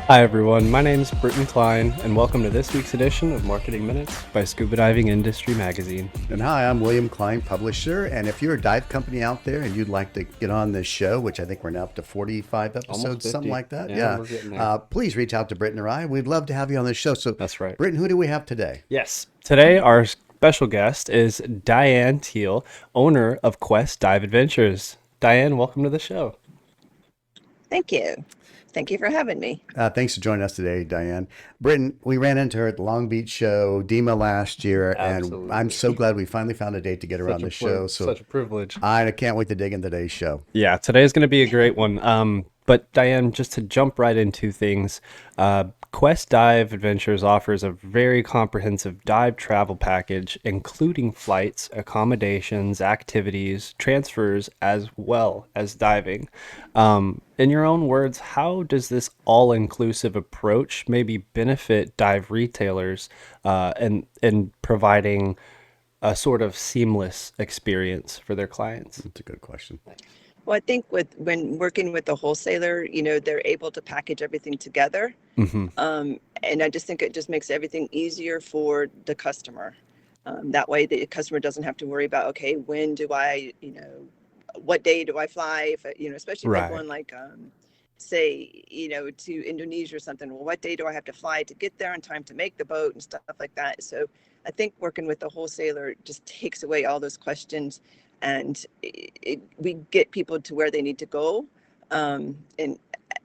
Hi everyone, my name is Britton Klein, and welcome to this week's edition of Marketing Minutes by Scuba Diving Industry Magazine. And hi, I'm William Klein, publisher. And if you're a dive company out there and you'd like to get on this show, which I think we're now up to 45 Almost episodes, something 50. like that. Yeah, Yeah. we're getting there. Please reach out to Britton or I. We'd love to have you on this show. So, That's right. Britton, who do we have today? Yes, today our special guest is Diane Thiele, owner of Quest Dive Adventures. Diane, welcome to the show. Thank you. Thank you for having me. Thanks for joining us today, Diane. Britton, we ran into her at the Long Beach show, DEMA last year, and I'm so Absolutely. glad we finally found a date to get her on the show. So Such a privilege. I can't wait to dig into today's show. Yeah, today's going to be a great one. But Diane, just to jump right into things, Quest Dive Adventures offers a very comprehensive dive travel package, including flights, accommodations, activities, transfers, as well as diving. In your own words, how does this all-inclusive approach maybe benefit dive retailers in providing a sort of seamless experience for their clients? That's a good question. Well, I think when working with the wholesaler, they're able to package everything together. Hmm. And I just think it just makes everything easier for the customer. That way the customer doesn't have to worry about, okay, when do I, what day do I fly? If, especially if I'm Right. going like, say, to Indonesia or something. Well, what day do I have to fly to get there in time to make the boat and stuff like that? So I think working with the wholesaler just takes away all those questions, and we get people to where they need to go. And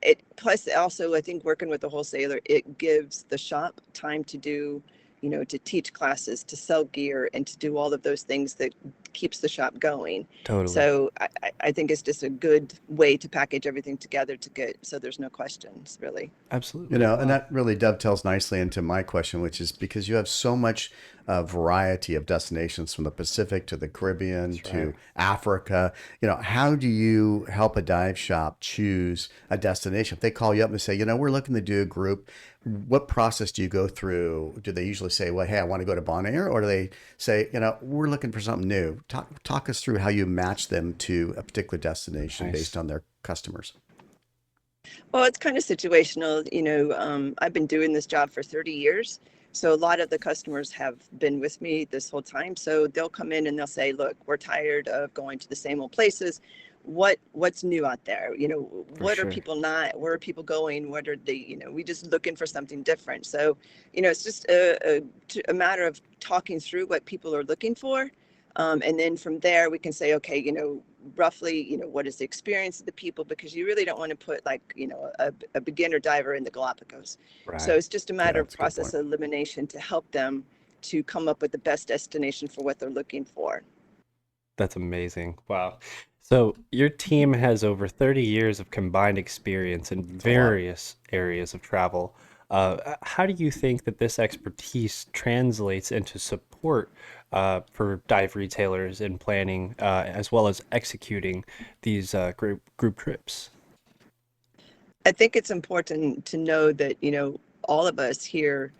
it plus also I think working with the wholesaler, it gives the shop time to do, to teach classes, to sell gear, and to do all of those things that keeps the shop going. Totally. So I think it's just a good way to package everything together to get so there's no questions really. Absolutely. And Wow. that really dovetails nicely into my question, which is because you have so much variety of destinations from the Pacific to the Caribbean That's right. to Africa. How do you help a dive shop choose a destination? If they call you up and say, we're looking to do a group, what process do you go through? Do they usually say, well, hey, I want to go to Bonaire? Or do they say, we're looking for something new? Talk us through how you match them to a particular destination Nice. based on their customers. Well, it's kind of situational. I've been doing this job for 30 years. So a lot of the customers have been with me this whole time. So they'll come in and they'll say, look, we're tired of going to the same old places. What's new out there? For What are sure. people not, where are people going? What are they, we just looking for something different. So, it's just a matter of talking through what people are looking for. And then from there we can say, okay, roughly, what is the experience of the people? Because you really don't want to put like, a beginner diver in the Galapagos. So Right. it's just a Yeah, matter of that's a good process point. elimination to help them to come up with the best destination for what they're looking for. That's amazing. Wow. So your team has over 30 years of combined experience in It's a lot. various areas of travel. How do you think that this expertise translates into support for dive retailers in planning as well as executing these group trips? I think it's important to know that, all of us here,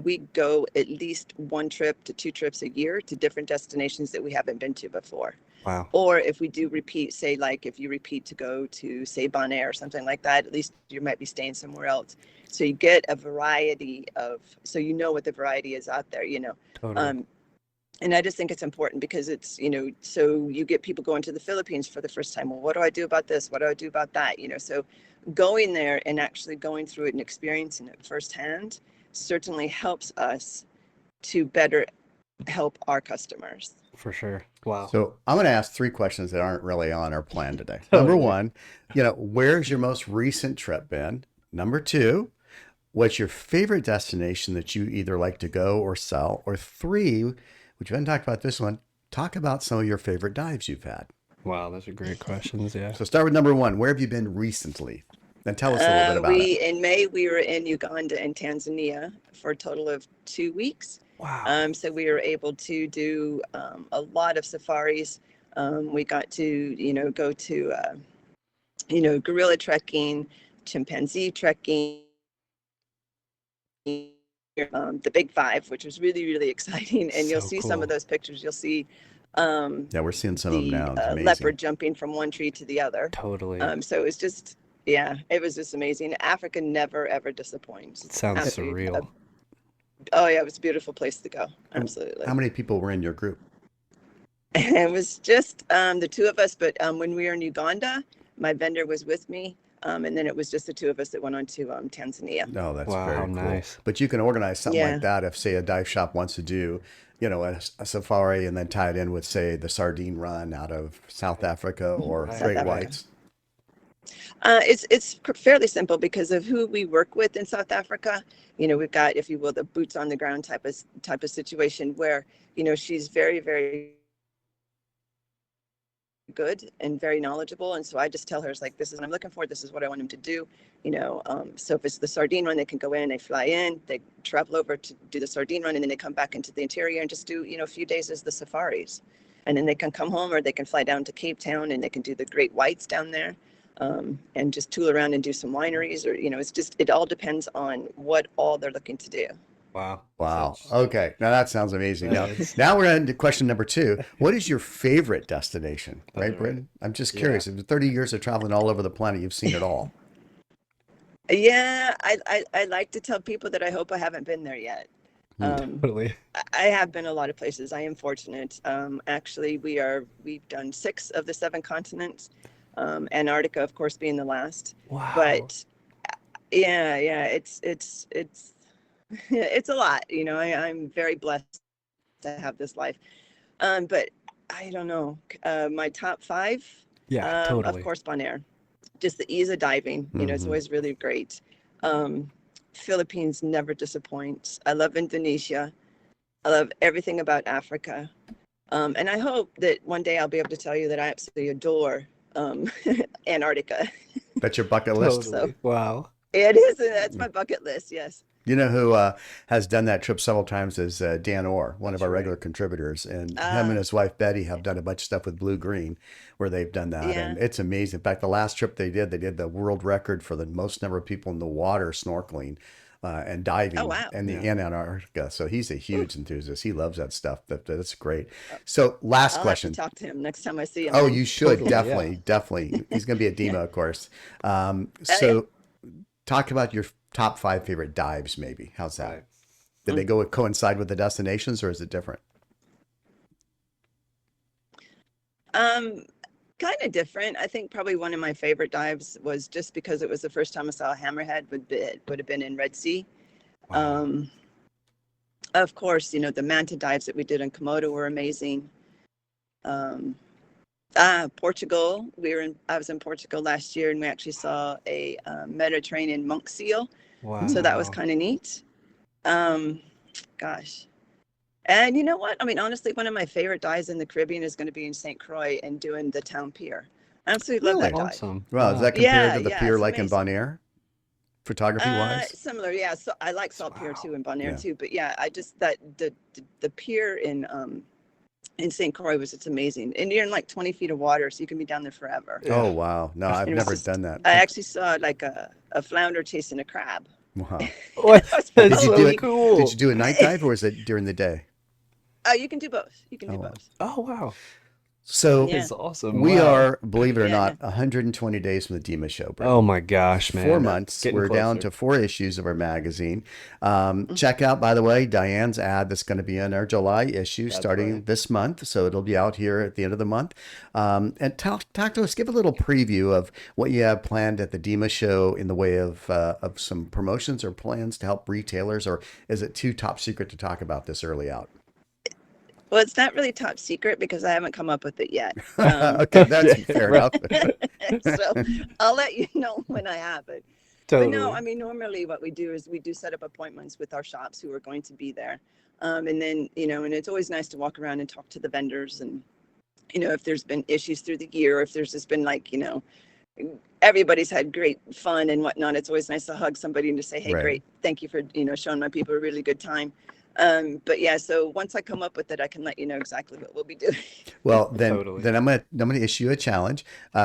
we go at least one trip to two trips a year to different destinations that we haven't been to before. Wow. Or if we do repeat, say, like if you repeat to go to, say, Bonaire or something like that, at least you might be staying somewhere else. So you get a variety of, so you know what the variety is out there. Totally. Um, and I just think it's important because it's, so you get people going to the Philippines for the first time. Well, what do I do about this? What do I do about that? So going there and actually going through it and experiencing it firsthand certainly helps us to better help our customers. For sure. Wow. So I'm going to ask three questions that aren't really on our plan today. Number Totally. one, where's your most recent trip been? Number two, what's your favorite destination that you either like to go or sell? Or three, which we haven't talked about this one, talk about some of your favorite dives you've had. Wow, those are great questions. Yeah. So start with number one. Where have you been recently? And tell us a little bit about it. We in May we were in Uganda and Tanzania for a total of 2 weeks. Wow. So we were able to do a lot of safaris. We got to go to gorilla trekking, chimpanzee trekking, the Big Five, which was really really exciting. And you'll So see some of cool. those pictures. You'll see Yeah, we're seeing some of them the now. It's amazing. leopard jumping from one tree to the other. Totally. So it's just Yeah, it was just amazing. Africa never ever disappoints. It sounds Absolutely. surreal. Oh yeah, it was a beautiful place to go. And how Absolutely. many people were in your group? It was just the two of us, but when we were in Uganda, my vendor was with me, and then it was just the two of us that went on to Tanzania. No, that's Wow, how very cool. nice. But you can organize something like Yeah. that if, say, a dive shop wants to do, a safari and then tie it in with, say, the sardine run out of South Africa or Right. South great Africa. whites. It's fairly simple because of who we work with in South Africa. We've got, if you will, the boots on the ground type of situation where, she's very, very good and very knowledgeable. And so I just tell her, it's like, this is what I'm looking for. This is what I want him to do. So if it's the sardine run, they can go in, they fly in, they travel over to do the sardine run, and then they come back into the interior and just do, a few days as the safaris. And then they can come home, or they can fly down to Cape Town and they can do the great whites down there. And just tool around and do some wineries, or, it all depends on what all they're looking to do. Wow. Wow. Such- Okay. Now that sounds amazing. Now, Yes. now we're on to question number 2. What is your favorite destination? That's Right, right. Britton? I'm just Yeah. curious. In 30 years of traveling all over the planet, you've seen it all. Yeah, I like to tell people that I hope I haven't been there yet. Totally. I have been a lot of places. I am fortunate. Actually, we've done 6 of the 7 continents. Antarctica, of course, being the last. Wow. But yeah, it's it's a lot. I'm very blessed to have this life. But I don't know. My top 5, Yeah, of totally. course, Bonaire. Just the ease of diving. It's Mhm. always really great. Philippines never disappoints. I love Indonesia. I love everything about Africa. And I hope that one day I'll be able to tell you that I absolutely adore Antarctica. That's your bucket list. Totally. Wow. It is. That's my bucket list. Yes. You know who has done that trip several times is Dan Orr, one of That's our right. regular contributors. And him and his wife Betty have done a bunch of stuff with Blue Green where they've done that. Yeah. And it's amazing. In fact, the last trip they did the world record for the most number of people in the water snorkeling and diving Oh, wow. in Yeah. Antarctica. So he's a huge enthusiast. He loves that stuff. That's great. So last I'll question. have to talk to him next time I see him. Oh, you should Totally, yeah. definitely. He's going to be at DEMA, of course. Yeah. So talk about your top 5 favorite dives, maybe. How's that? Right. Did they go coincide with the destinations, or is it different? Kind of different. I think probably one of my favorite dives was just because it was the first time I saw a hammerhead would have been in Red Sea. Wow. Of course, the manta dives that we did in Komodo were amazing. Portugal. I was in Portugal last year, and we actually saw a Mediterranean monk seal. Wow. So that was kind of neat. Gosh. And you know what? I mean, honestly, one of my favorite dives in the Caribbean is going to be in St. Croix and doing the town pier. I absolutely love that Really? dive. Awesome. Well, is Wow. that compared Yeah, to the yeah, pier it's like in amazing. Bonaire, photography wise? Similar, yeah. So I like Salt Pier Wow. too in Bonaire Yeah. too. But yeah, I just that the pier in St. Croix it's amazing. And you're in like 20 feet of water, so you can be down there forever. Yeah. Oh, wow. No, I've It was never just- done that. I actually saw like a flounder chasing a crab. Wow. What? That was That's Did you so do it? cool. Did you do a night dive or is it during the day? You can do both. You can do Oh, wow. both. Oh, wow. So Yeah. That's awesome. we Wow. are, believe it or Yeah, not, 120 days from the DEMA show, Brett. Oh my gosh, man. 4 months. Getting We're down closer. to 4 issues of our magazine. Check out, by the way, Diane's ad that's going to be in our July issue That's starting right. this month. So it'll be out here at the end of the month. And talk to us, give a little preview of what you have planned at the DEMA show in the way of some promotions or plans to help retailers, or is it too top secret to talk about this early out? Well, it's not really top secret because I haven't come up with it yet. Okay, that's Yeah, fair right. enough. So I'll let you know when I have it. Totally. But no, I mean, normally what we do is we do set up appointments with our shops who are going to be there. And then, and it's always nice to walk around and talk to the vendors and, if there's been issues through the year, if there's just been like, everybody's had great fun and whatnot. It's always nice to hug somebody and to say, hey, Right. great. Thank you for, showing my people a really good time. But yeah, so once I come up with it, I can let you know exactly what we'll be doing. Well, then, Totally. then I'm gonna issue a challenge.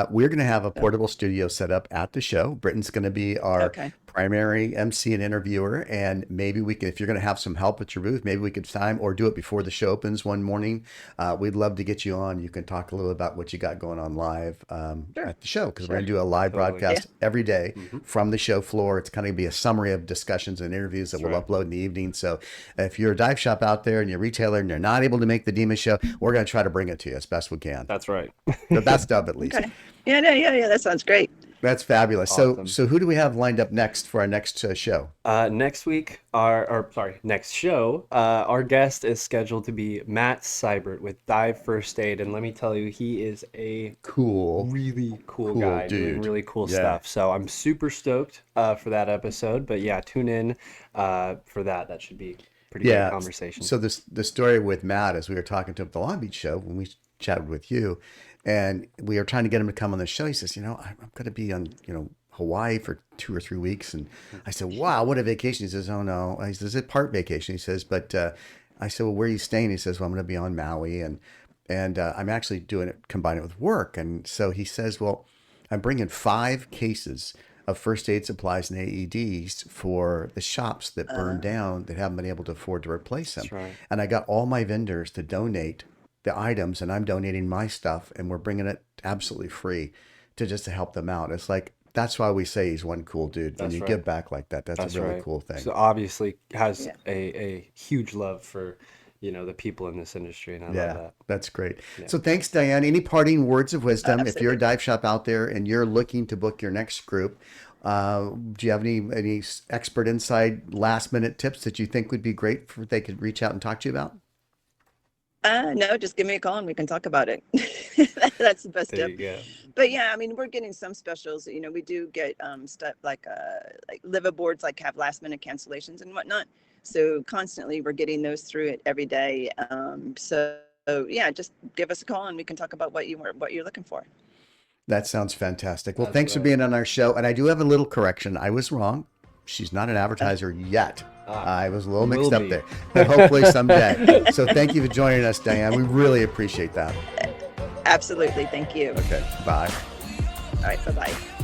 We're gonna have a portable studio set up at the show. Britton's gonna be our Okay. primary MC and interviewer, and maybe we can, if you're going to have some help at your booth, maybe we could time or do it before the show opens one morning. We'd love to get you on. You can talk a little about what you got going on live Sure. at the show, because we're Sure. going to do a live Totally. broadcast every day Mhm. from the show floor. It's kind of be a summary of discussions and interviews that That's we'll right. upload in the evening. So if you're a dive shop out there and you're a retailer and you're not able to make the DEMA show, we're going to try to bring it to you as best we can. That's right. The best of, at least. Okay. Yeah, no, yeah, that sounds great. That's fabulous. Awesome. So who do we have lined up next for our next show? Next week, next show, our guest is scheduled to be Matt Seibert with Dive First Aid, and let me tell you, he is a Cool. really cool Cool guy doing dude. really cool Yeah. stuff. So I'm super stoked for that episode. But yeah, tune in for that. That should be pretty Yeah. great conversation. So the story with Matt is we were talking to him at the Long Beach show when we chatted with you, and we were trying to get him to come on the show. He says, I'm going to be on, Hawaii for 2 or 3 weeks. And I said, wow, what a vacation. He says, oh no. He says, it's part vacation. He says, but I said, well, where are you staying? He says, well, I'm going to be on Maui, and I'm actually doing it, combining it with work. And so he says, well, I'm bringing 5 cases of first aid supplies and AEDs for the shops that burned down that haven't been able to afford to replace them. That's right. And I got all my vendors to donate the items, and I'm donating my stuff, and we're bringing it absolutely free to help them out. It's like, that's why we say he's one cool dude. When That's you right. give back like that, that's a really right. cool thing. So obviously has Yeah. a huge love for, the people in this industry, and I love Yeah, that. that's great. So thanks, Diane. Any parting words of wisdom? If you're a Absolutely. dive shop out there and you're looking to book your next group, do you have any expert inside last minute tips that you think would be great for they could reach out and talk to you about? No, just give me a call and we can talk about it. That's the best There tip. you go. But yeah, I mean, we're getting some specials. We do get stuff like liveaboards, like have last minute cancellations and whatnot. So constantly we're getting those through it every day. So yeah, just give us a call and we can talk about what you're looking for. That sounds fantastic. Well, That's thanks for right. being on our show. And I do have a little correction. I was wrong. She's not an advertiser yet. I was a little mixed Will up be. there, but hopefully someday. So thank you for joining us, Diane. We really appreciate that. Absolutely. Thank you. Okay, bye. All right. Bye-bye.